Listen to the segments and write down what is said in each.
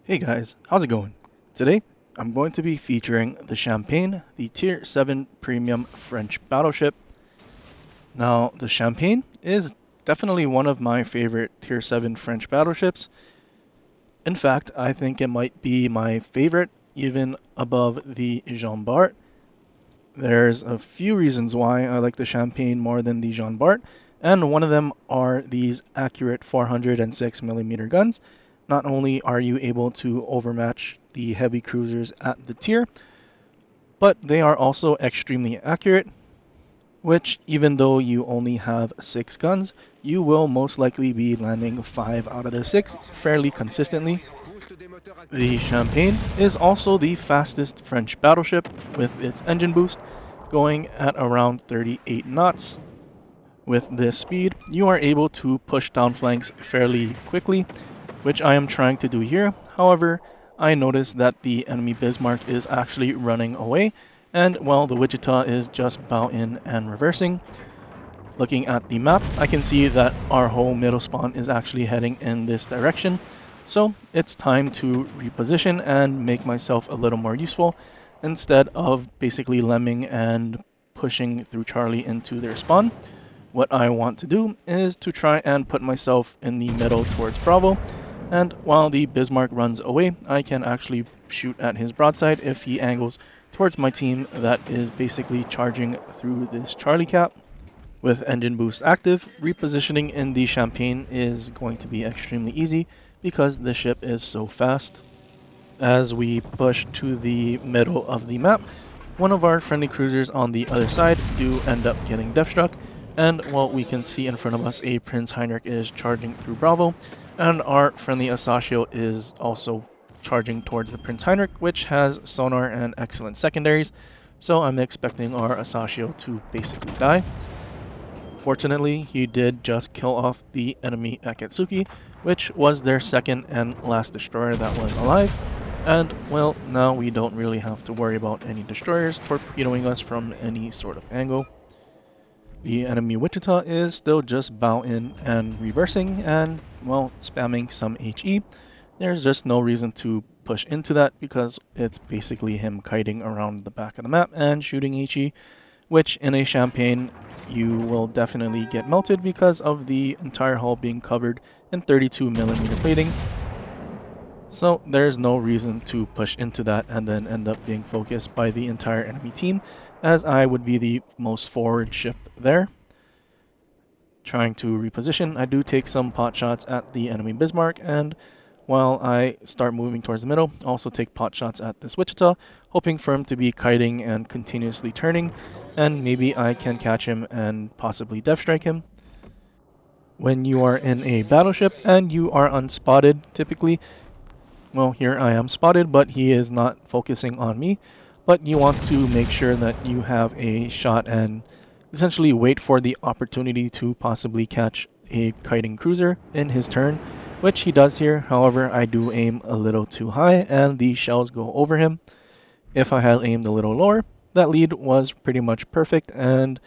Hey guys, how's it going? Today, I'm going to be featuring the Champagne, the Tier 7 Premium French battleship. Now, the Champagne is definitely one of my favorite Tier 7 French battleships. In fact, I think it might be my favorite, even above the Jean Bart. There's a few reasons why I like the Champagne more than the Jean Bart, and one of them are these accurate 406mm guns. Not only are you able to overmatch the heavy cruisers at the tier, but they are also extremely accurate, which, even though you only have 6 guns, you will most likely be landing 5 out of the 6 fairly consistently. The Champagne is also the fastest French battleship with its engine boost going at around 38 knots. With this speed, you are able to push down flanks fairly quickly, which I am trying to do here. However, I notice that the enemy Bismarck is actually running away, and well, the Wichita is just bow in and reversing. Looking at the map, I can see that our whole middle spawn is actually heading in this direction. So it's time to reposition and make myself a little more useful instead of basically lemming and pushing through Charlie into their spawn. What I want to do is to try and put myself in the middle towards Bravo, and while the Bismarck runs away, I can actually shoot at his broadside if he angles towards my team that is basically charging through this Charlie cap. With engine boost active, repositioning in the Champagne is going to be extremely easy because the ship is so fast. As we push to the middle of the map, one of our friendly cruisers on the other side do end up getting death struck, and well, we can see in front of us a Prince Heinrich is charging through Bravo, and our friendly Asashio is also charging towards the Prince Heinrich, which has sonar and excellent secondaries, so I'm expecting our Asashio to basically die. Fortunately, he did just kill off the enemy Akatsuki, which was their second and last destroyer that was alive. And, well, now we don't really have to worry about any destroyers torpedoing us from any sort of angle. The enemy Wichita is still just bow in and reversing and, well, spamming some HE. There's just no reason to push into that because it's basically him kiting around the back of the map and shooting HE, which in a Champagne you will definitely get melted because of the entire hull being covered in 32mm plating. So there's no reason to push into that and then end up being focused by the entire enemy team, as I would be the most forward ship there. Trying to reposition, I do take some pot shots at the enemy Bismarck, and while I start moving towards the middle, also take pot shots at this Wichita, hoping for him to be kiting and continuously turning, and maybe I can catch him and possibly death strike him. When you are in a battleship and you are unspotted, typically, well, here I am spotted, but he is not focusing on me, but you want to make sure that you have a shot and essentially wait for the opportunity to possibly catch a kiting cruiser in his turn, which he does here. However, I do aim a little too high and the shells go over him. If I had aimed a little lower, that lead was pretty much perfect and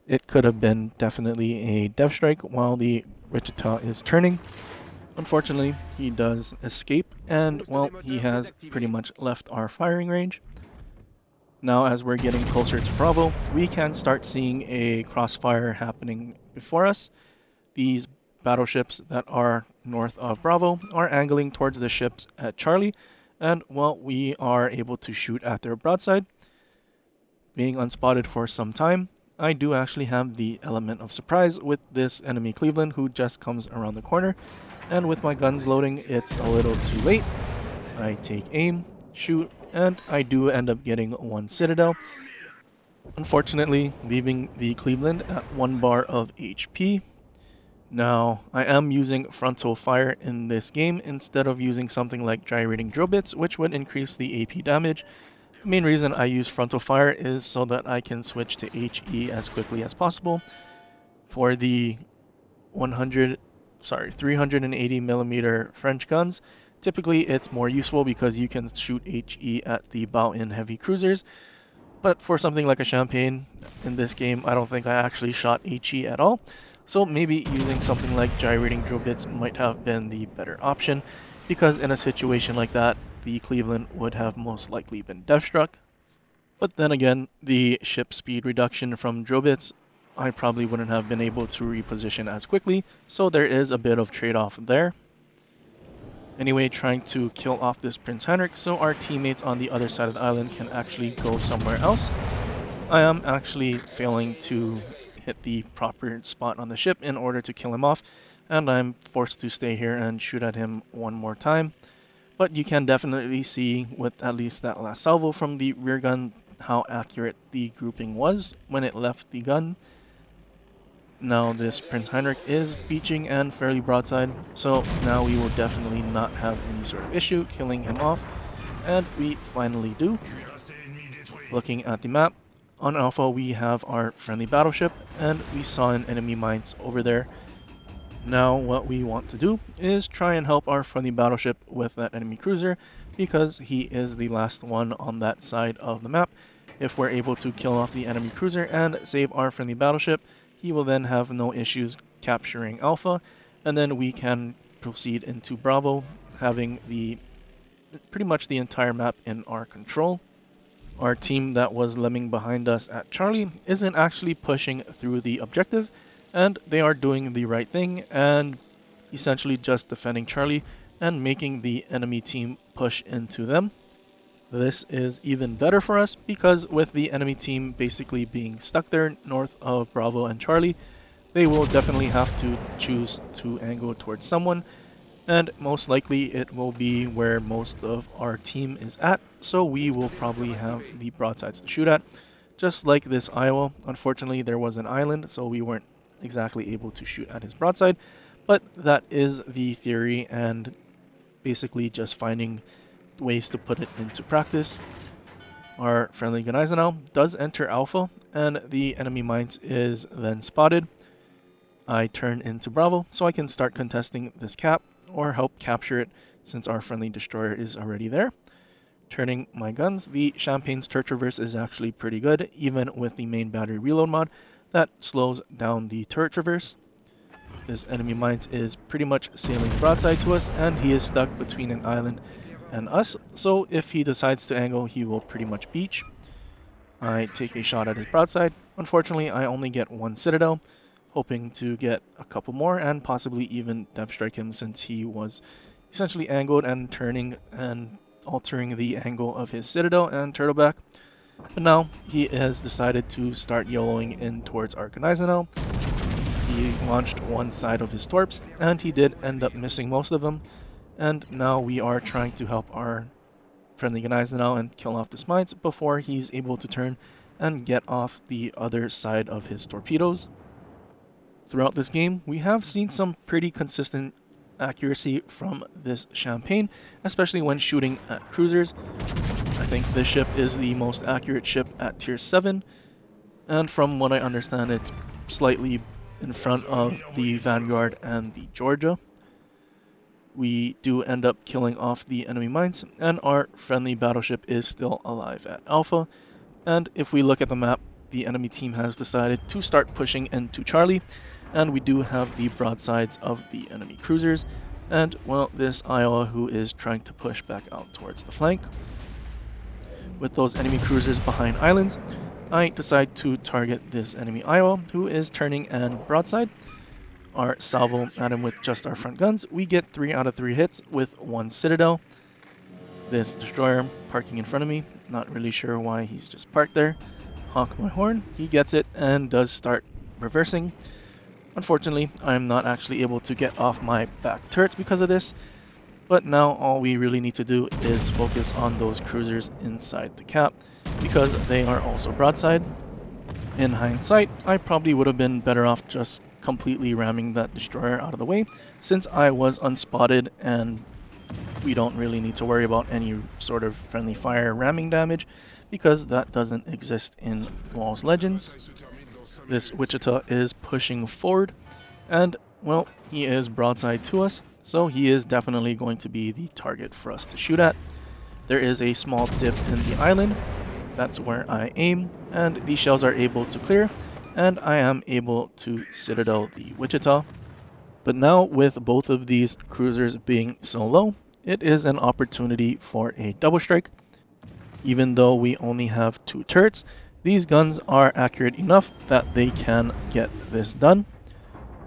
it could have been definitely a death strike while the Wichita is turning. Unfortunately, he does escape and, well, he has pretty much left our firing range. Now, as we're getting closer to Bravo, we can start seeing a crossfire happening before us. These battleships that are north of Bravo are angling towards the ships at Charlie, and well, we are able to shoot at their broadside. Being unspotted for some time, I do actually have the element of surprise with this enemy Cleveland who just comes around the corner, and with my guns loading, it's a little too late. I take aim, shoot, and I do end up getting one Citadel, unfortunately leaving the Cleveland at 1 bar of HP. Now, I am using frontal fire in this game instead of using something like gyrating drill bits, which would increase the AP damage. The main reason I use frontal fire is so that I can switch to HE as quickly as possible. For the 380mm French guns, typically it's more useful because you can shoot HE at the bow-in heavy cruisers. But for something like a Champagne in this game, I don't think I actually shot HE at all. So maybe using something like gyrating drill bits might have been the better option. because in a situation like that, the Cleveland would have most likely been deathstruck. But then again, the ship speed reduction from Drobits, I probably wouldn't have been able to reposition as quickly, so there is a bit of trade-off there. Anyway, trying to kill off this Prince Heinrich so our teammates on the other side of the island can actually go somewhere else. I am actually failing to hit the proper spot on the ship in order to kill him off, and I'm forced to stay here and shoot at him one more time. But you can definitely see with at least that last salvo from the rear gun how accurate the grouping was when it left the gun. Now this Prince Heinrich is beaching and fairly broadside, so now we will definitely not have any sort of issue killing him off, and we finally do. Looking at the map, on Alpha we have our friendly battleship, and we saw an enemy mines over there. Now what we want to do is try and help our friendly battleship with that enemy cruiser, because he is the last one on that side of the map. If we're able to kill off the enemy cruiser and save our friendly battleship, he will then have no issues capturing Alpha, and then we can proceed into Bravo, having pretty much the entire map in our control. Our team that was lemming behind us at Charlie isn't actually pushing through the objective, and they are doing the right thing and essentially just defending Charlie and making the enemy team push into them. This is even better for us because with the enemy team basically being stuck there north of Bravo and Charlie, they will definitely have to choose to angle towards someone, and most likely it will be where most of our team is at, so we will probably have the broadsides to shoot at. Just like this Iowa, unfortunately there was an island, so we weren't exactly able to shoot at his broadside, but that is the theory and basically just finding ways to put it into practice. Our friendly Gneisenau does enter Alpha, and the enemy mines is then spotted. I turn into Bravo so I can start contesting this cap or help capture it since our friendly destroyer is already there. Turning my guns, the Champagne's turret traverse is actually pretty good, even with the main battery reload mod that slows down the turret traverse. This enemy mines is pretty much sailing broadside to us, and he is stuck between an island and us, so if he decides to angle, he will pretty much beach. I take a shot at his broadside. Unfortunately, I only get one Citadel, hoping to get a couple more and possibly even depth strike him since he was essentially angled and turning and altering the angle of his Citadel and Turtleback. But now he has decided to start YOLOing in towards our Gneisenau. He launched one side of his torps and he did end up missing most of them. And now we are trying to help our friendly Gneisenau and kill off the mines before he's able to turn and get off the other side of his torpedoes. Throughout this game, we have seen some pretty consistent accuracy from this Champagne, especially when shooting at cruisers. I think this ship is the most accurate ship at tier 7, and from what I understand, it's slightly in front of the Vanguard and the Georgia. We do end up killing off the enemy mines, and our friendly battleship is still alive at Alpha. And if we look at the map, the enemy team has decided to start pushing into Charlie, and we do have the broadsides of the enemy cruisers, and well, this Iowa who is trying to push back out towards the flank. With those enemy cruisers behind islands, I decide to target this enemy Iowa who is turning and broadside. Our salvo at him with just our front guns, we get 3 out of 3 hits with 1 Citadel. This destroyer parking in front of me, not really sure why he's just parked there. Honk my horn, he gets it and does start reversing. Unfortunately, I'm not actually able to get off my back turrets because of this, but now all we really need to do is focus on those cruisers inside the cap because they are also broadside. In hindsight, I probably would have been better off just completely ramming that destroyer out of the way since I was unspotted and we don't really need to worry about any sort of friendly fire ramming damage because that doesn't exist in Warships Legends. This Wichita is pushing forward and, well, he is broadside to us, so he is definitely going to be the target for us to shoot at. There is a small dip in the island, that's where I aim, and the shells are able to clear, and I am able to Citadel the Wichita. But now with both of these cruisers being so low, it is an opportunity for a double strike. Even though we only have 2 turrets, these guns are accurate enough that they can get this done.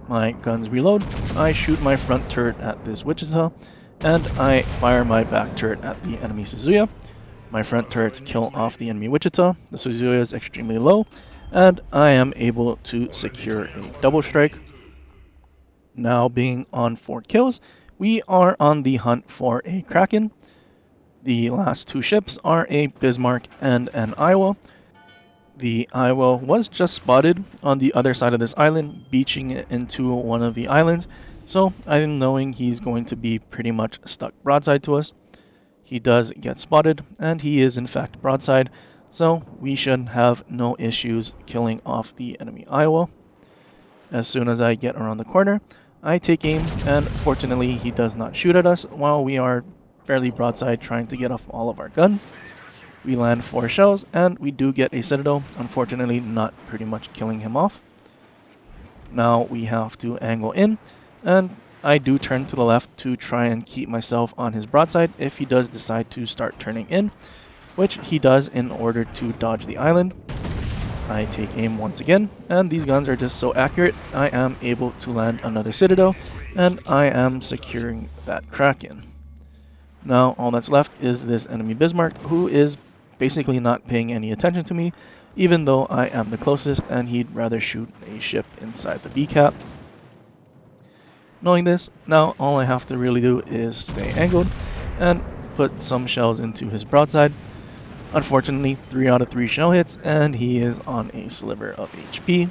My guns reload, I shoot my front turret at this Wichita, and I fire my back turret at the enemy Suzuya. My front turrets kill off the enemy Wichita, the Suzuya is extremely low, and I am able to secure a double strike. Now being on 4 kills, we are on the hunt for a Kraken. The last 2 ships are a Bismarck and an Iowa. The Iowa was just spotted on the other side of this island, beaching into one of the islands, so I'm knowing he's going to be pretty much stuck broadside to us. He does get spotted, and he is in fact broadside, so we should have no issues killing off the enemy Iowa. As soon as I get around the corner, I take aim, and fortunately he does not shoot at us while we are fairly broadside trying to get off all of our guns. We land 4 shells, and we do get a Citadel, unfortunately not pretty much killing him off. Now we have to angle in, and I do turn to the left to try and keep myself on his broadside if he does decide to start turning in, which he does in order to dodge the island. I take aim once again, and these guns are just so accurate, I am able to land another Citadel, and I am securing that Kraken. Now all that's left is this enemy Bismarck, who is basically not paying any attention to me, even though I am the closest and he'd rather shoot a ship inside the B cap. Knowing this, now all I have to really do is stay angled and put some shells into his broadside. Unfortunately, 3 out of 3 shell hits, and he is on a sliver of HP,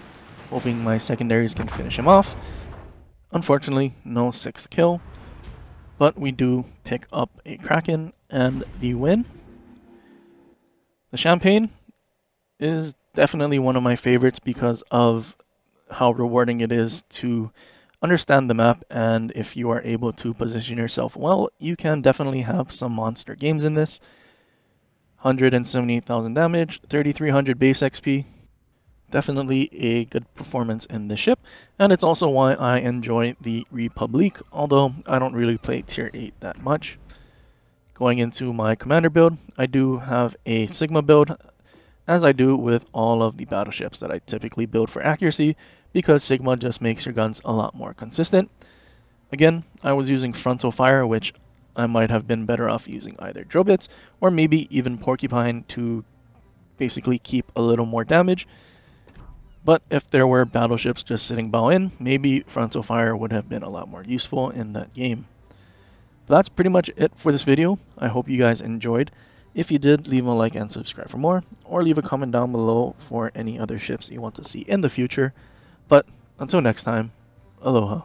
hoping my secondaries can finish him off. Unfortunately, no 6th kill, but we do pick up a Kraken and the win. The Champagne is definitely one of my favorites because of how rewarding it is to understand the map, and if you are able to position yourself well, you can definitely have some monster games in this. 178,000 damage, 3,300 base XP. Definitely a good performance in the ship, and it's also why I enjoy the Republic, although I don't really play tier 8 that much. Going into my commander build, I do have a Sigma build, as I do with all of the battleships that I typically build for accuracy, because Sigma just makes your guns a lot more consistent. Again, I was using frontal fire, which I might have been better off using either Drobits or maybe even Porcupine to basically keep a little more damage. But if there were battleships just sitting bow in, maybe frontal fire would have been a lot more useful in that game. But that's pretty much it for this video. I hope you guys enjoyed. If you did, leave a like and subscribe for more, or leave a comment down below for any other ships you want to see in the future. But until next time, aloha.